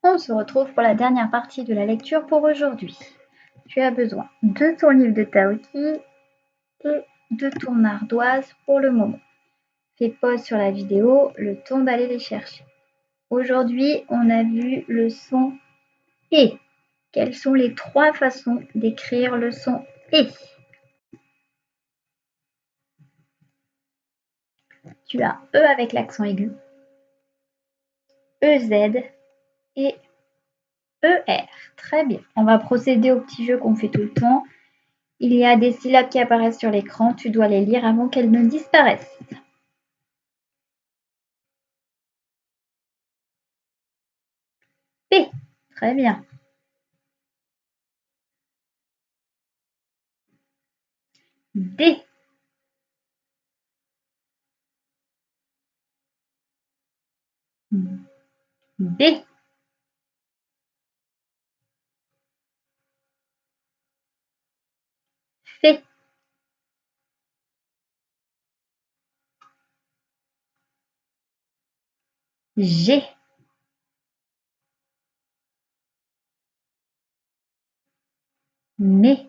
On se retrouve pour la dernière partie de la lecture pour aujourd'hui. Tu as besoin de ton livre de Taoki et de ton ardoise pour le moment. Fais pause sur la vidéo, le temps d'aller les chercher. Aujourd'hui, on a vu le son « et ». Quelles sont les 3 façons d'écrire le son « et ». Tu as E avec l'accent aigu, EZ et ER. Très bien. On va procéder au petit jeu qu'on fait tout le temps. Il y a des syllabes qui apparaissent sur l'écran. Tu dois les lire avant qu'elles ne disparaissent. P. Très bien. D. B. F. G. Mais.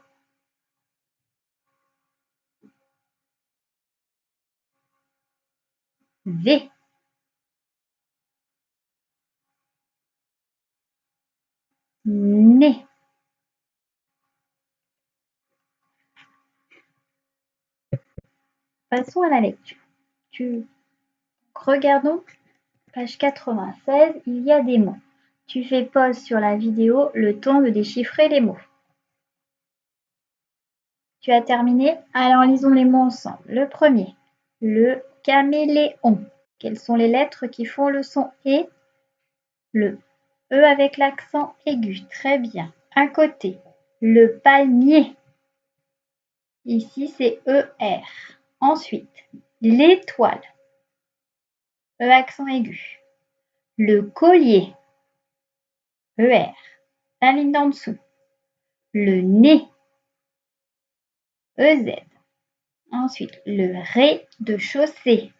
V. Né. Passons à la lecture. Regardons page 96, il y a des mots. Tu fais pause sur la vidéo, le temps de déchiffrer les mots. Tu as terminé? Alors lisons les mots ensemble. Le premier, le caméléon. Quelles sont les lettres qui font le son « et » ? Le E avec l'accent aigu. Très bien. À côté, le palmier. Ici, c'est ER. Ensuite, l'étoile. E accent aigu. Le collier. ER. La ligne d'en dessous. Le nez. EZ. Ensuite, le rez-de-chaussée.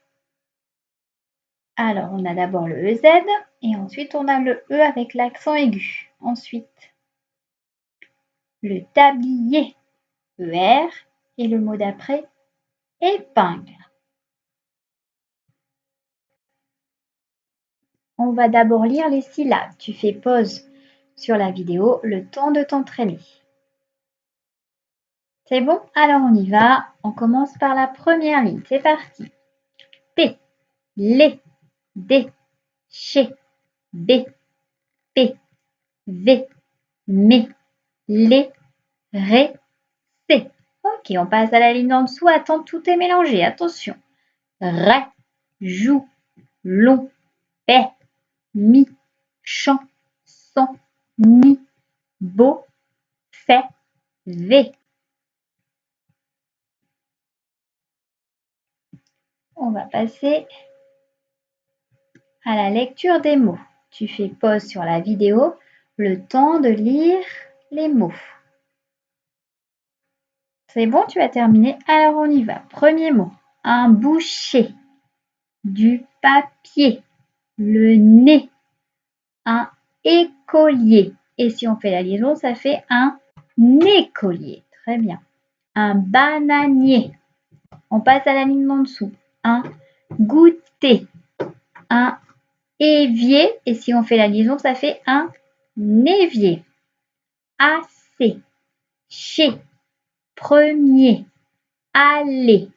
Alors, on a d'abord le EZ et ensuite on a le E avec l'accent aigu. Ensuite, le tablier. ER. Et le mot d'après, épingle. On va d'abord lire les syllabes. Tu fais pause sur la vidéo, le temps de t'entraîner. C'est bon? Alors on y va. On commence par la première ligne. C'est parti. P, les, D, chez, B, P, V, mais, les, ré, C. Ok, on passe à la ligne en dessous. Attends, tout est mélangé. Attention. Ré, joue, long, paix, mi, chant, sans, ni, beau, fait, V. On va passer à la lecture des mots. Tu fais pause sur la vidéo, le temps de lire les mots. C'est bon, tu as terminé? Alors on y va. Premier mot, un boucher, du papier, le nez, un écolier. Et si on fait la liaison, ça fait un écolier. Très bien. Un bananier. On passe à la ligne en dessous. Un goûter, un évier. Et si on fait la liaison, ça fait un évier. Assez, chez, premier, aller.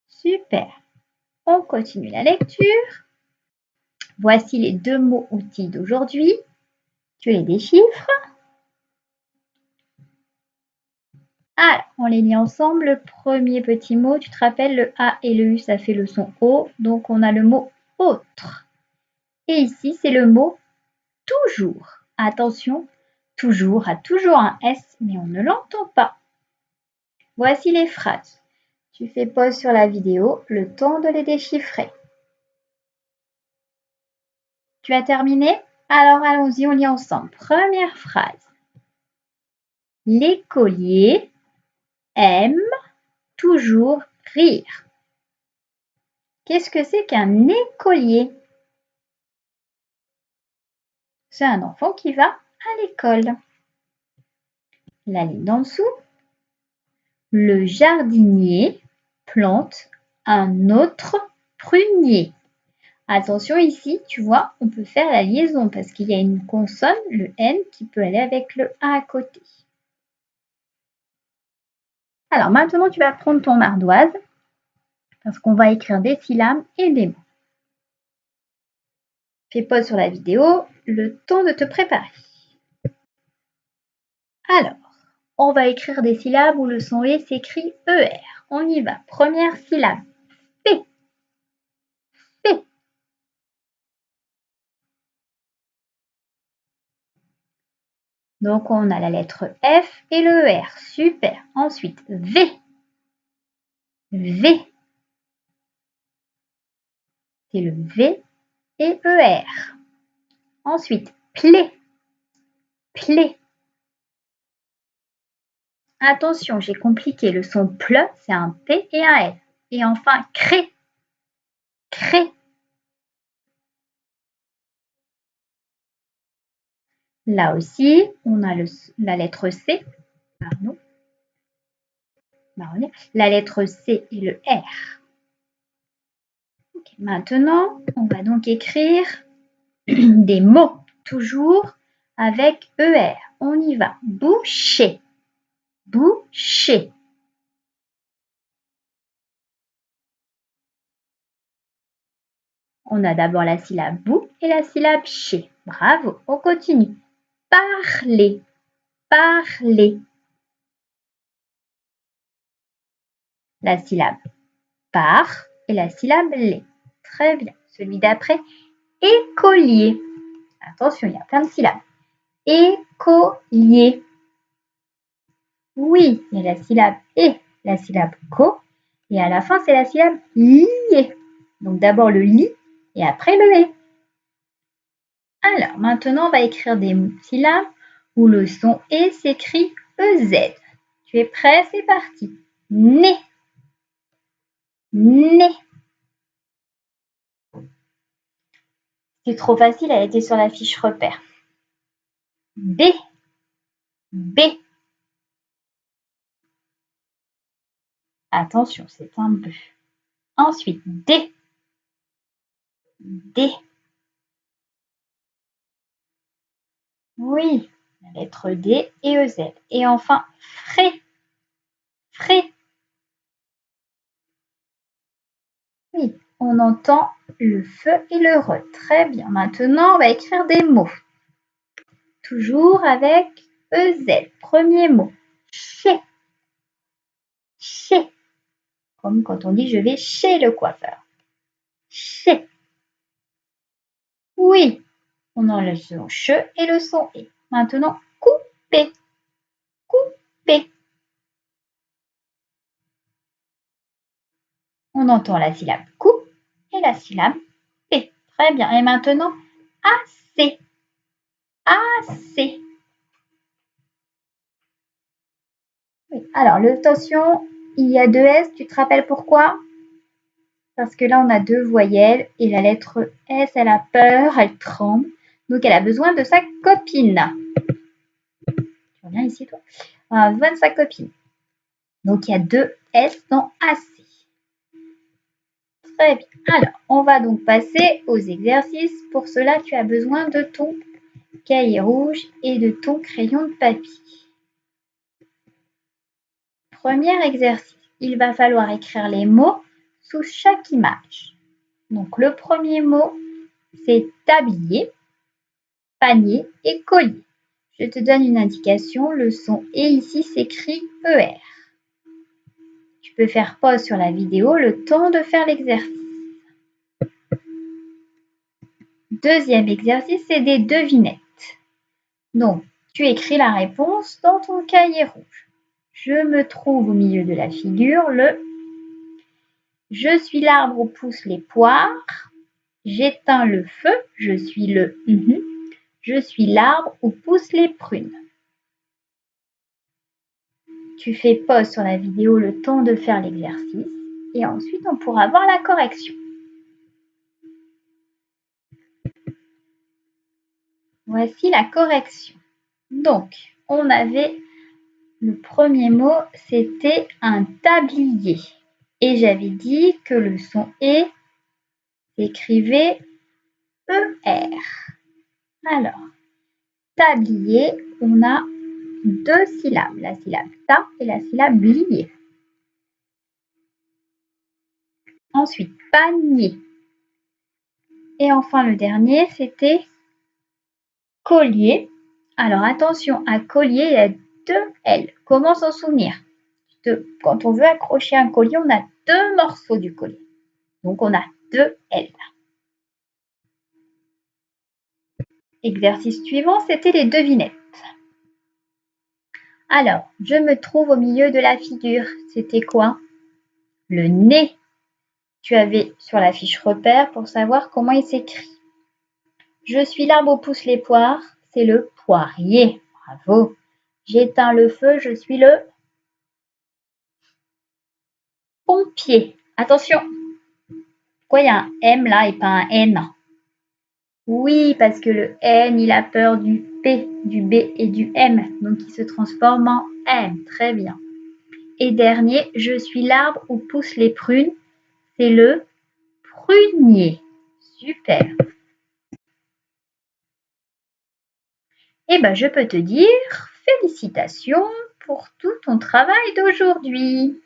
Super. On continue la lecture. Voici les 2 mots outils d'aujourd'hui. Tu les déchiffres. Alors, on les lit ensemble. Le premier petit mot, tu te rappelles, le A et le U, ça fait le son O. Donc, on a le mot autre. Et ici, c'est le mot toujours. Attention, toujours a toujours un S, mais on ne l'entend pas. Voici les phrases. Tu fais pause sur la vidéo, le temps de les déchiffrer. Tu as terminé? Alors allons-y, on lit ensemble. Première phrase. L'écolier aime toujours rire. Qu'est-ce que c'est qu'un écolier? c'est un enfant qui va à l'école. La ligne d'en dessous, le jardinier plante un autre prunier. Attention ici, tu vois, on peut faire la liaison parce qu'il y a une consonne, le N, qui peut aller avec le A à côté. Alors maintenant, tu vas prendre ton ardoise parce qu'on va écrire des syllabes et des mots. Fais pause sur la vidéo, le temps de te préparer. Alors, on va écrire des syllabes où le son E s'écrit ER. On y va. Première syllabe. P. P. Donc, on a la lettre F et le ER. Super. Ensuite, V. V. C'est le V et ER. Ensuite, plé. Plé. Attention, j'ai compliqué. Le son ple, c'est un P et un L. Et enfin, cré. Cré. Là aussi, on a la lettre C. Pardon. La lettre C et le R. Okay. Maintenant, on va donc écrire des mots, toujours avec ER. On y va. Boucher. Boucher. On a d'abord la syllabe bou et la syllabe ché. Bravo, on continue. Parler. Parler. La syllabe par et la syllabe les. Très bien. Celui d'après, écolier. Attention, il y a plein de syllabes. Écolier. Oui, il y a la syllabe et la syllabe co. Et à la fin, c'est la syllabe lié. Donc d'abord le li et après le et. Alors, maintenant, on va écrire des syllabes où le son et s'écrit EZ. Tu es prêt? C'est parti. Né. Né. C'est trop facile, elle était sur la fiche repère. B. B. Attention, c'est un B. Ensuite, D. D. Oui, la lettre D et EZ. Et enfin, frais. Frais. Oui, on entend le feu et le re. Très bien. Maintenant, on va écrire des mots. Toujours avec EZ. Premier mot. Chez. Chez. Comme quand on dit je vais chez le coiffeur. Chez. Oui, on a le son che et le son et. Maintenant, couper. Couper. On entend la syllabe cou et la syllabe p. Très bien. Et maintenant, assez. Assez. Oui. Alors, attention, il y a deux S. Tu te rappelles pourquoi? Parce que là, on a deux voyelles et la lettre S, elle a peur, elle tremble. Donc, elle a besoin de sa copine. Tu reviens ici, toi? Elle a besoin de sa copine. Donc, il y a deux S dans assez. Très bien. Alors, on va donc passer aux exercices. Pour cela, tu as besoin de ton cahier rouge et de ton crayon de papier. Premier exercice. Il va falloir écrire les mots sous chaque image. Donc, le premier mot, c'est tablier, panier et collier. Je te donne une indication. Le son et ici s'écrit ER. Tu peux faire pause sur la vidéo le temps de faire l'exercice. Deuxième exercice, c'est des devinettes. Donc, tu écris la réponse dans ton cahier rouge. Je me trouve au milieu de la figure le « Je suis l'arbre où poussent les poires ». J'éteins le feu, je suis le « Je suis l'arbre où poussent les prunes ». Tu fais pause sur la vidéo le temps de faire l'exercice et ensuite on pourra voir la correction. Voici la correction. Donc, on avait le premier mot, c'était un tablier. Et j'avais dit que le son E s'écrivait ER. Alors, tablier, on a deux syllabes, la syllabe ta et la syllabe lié. Ensuite, panier. Et enfin, le dernier, c'était collier. Alors, attention, à collier, il y a deux L. Comment s'en souvenir? Quand on veut accrocher un collier, on a deux morceaux du collier. Donc, on a deux L. Exercice suivant, c'était les devinettes. Alors, je me trouve au milieu de la figure. C'était quoi? Le nez. Tu avais sur la fiche repère pour savoir comment il s'écrit. Je suis l'arbre où poussent les poires. C'est le poirier. Bravo. J'éteins le feu. Je suis le pompier. Attention. Pourquoi il y a un M là et pas un N? Oui, parce que le N, il a peur du P, du B et du M. Donc, il se transforme en M. Très bien. Et dernier, je suis l'arbre où poussent les prunes. C'est le prunier. Super. Eh bien, je peux te dire félicitations pour tout ton travail d'aujourd'hui.